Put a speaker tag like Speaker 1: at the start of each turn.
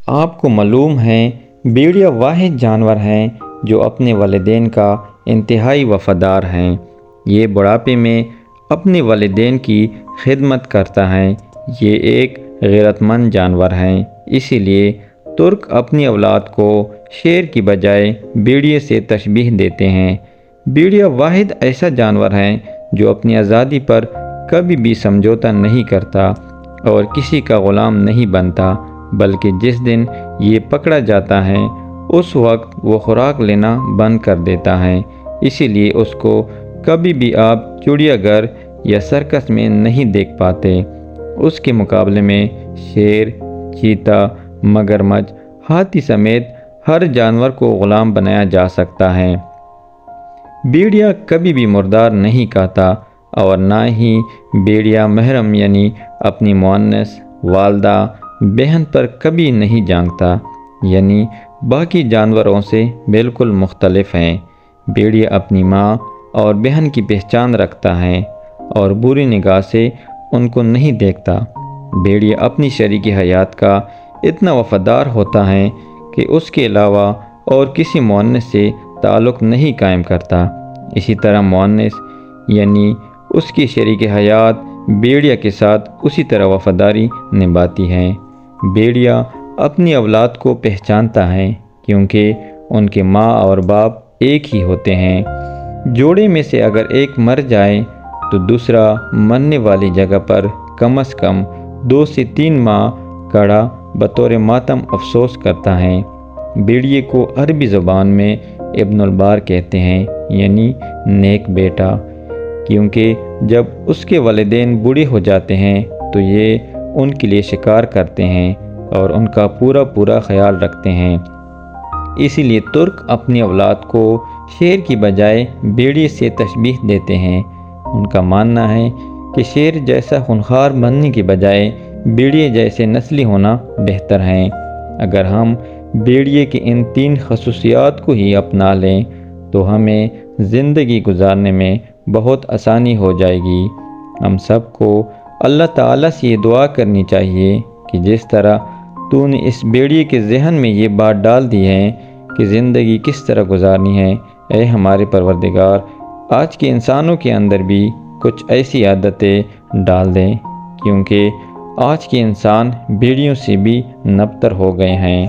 Speaker 1: آپ کو معلوم ہے بھیڑیا واحد جانور ہیں جو اپنے والدین کا انتہائی وفادار ہیں۔ یہ بڑھاپے میں اپنے والدین کی خدمت کرتا ہے۔ یہ ایک غیرت مند جانور ہے، اسی لیے ترک اپنی اولاد کو شیر کی بجائے بھیڑیے سے تشبیہ دیتے ہیں۔ بھیڑیا واحد ایسا جانور ہے جو اپنی آزادی پر کبھی بھی سمجھوتا نہیں کرتا اور کسی کا غلام نہیں بنتا، بلکہ جس دن یہ پکڑا جاتا ہے اس وقت وہ خوراک لینا بند کر دیتا ہے۔ اسی لیے اس کو کبھی بھی آپ چڑیا گھر یا سرکس میں نہیں دیکھ پاتے۔ اس کے مقابلے میں شیر، چیتا، مگرمچھ، ہاتھی سمیت ہر جانور کو غلام بنایا جا سکتا ہے۔ بھیڑیا کبھی بھی مردار نہیں کھاتا اور نہ ہی بھیڑیا محرم یعنی اپنی مؤنث والدہ بہن پر کبھی نہیں جھانکتا، یعنی باقی جانوروں سے بالکل مختلف ہیں۔ بھیڑیا اپنی ماں اور بہن کی پہچان رکھتا ہے اور بری نگاہ سے ان کو نہیں دیکھتا۔ بھیڑیا اپنی شریک حیات کا اتنا وفادار ہوتا ہے کہ اس کے علاوہ اور کسی مؤنث سے تعلق نہیں قائم کرتا۔ اسی طرح مؤنث یعنی اس کی شریک حیات بھیڑیا کے ساتھ اسی طرح وفاداری نبھاتی ہے۔ بھیڑیا اپنی اولاد کو پہچانتا ہے کیونکہ ان کے ماں اور باپ ایک ہی ہوتے ہیں۔ جوڑے میں سے اگر ایک مر جائے تو دوسرا مرنے والی جگہ پر کم از کم 2 سے 3 ماہ کھڑا بطور ماتم افسوس کرتا ہے۔ بھیڑیے کو عربی زبان میں ابن البار کہتے ہیں، یعنی نیک بیٹا، کیونکہ جب اس کے والدین بوڑھے ہو جاتے ہیں تو یہ ان کے لیے شکار کرتے ہیں اور ان کا پورا خیال رکھتے ہیں۔ اسی لیے ترک اپنی اولاد کو شیر کی بجائے بھیڑیے سے تشبیہ دیتے ہیں۔ ان کا ماننا ہے کہ شیر جیسا خونخوار بننے کی بجائے بھیڑیے جیسے نسلی ہونا بہتر ہے۔ اگر ہم بھیڑیے کی ان 3 خصوصیات کو ہی اپنا لیں تو ہمیں زندگی گزارنے میں بہت آسانی ہو جائے گی۔ ہم سب کو اللہ تعالیٰ سے یہ دعا کرنی چاہیے کہ جس طرح تو نے اس بھیڑیے کے ذہن میں یہ بات ڈال دی ہے کہ زندگی کس طرح گزارنی ہے، اے ہمارے پروردگار آج کے انسانوں کے اندر بھی کچھ ایسی عادتیں ڈال دیں، کیونکہ آج کے انسان بھیڑیوں سے بھی نبتر ہو گئے ہیں۔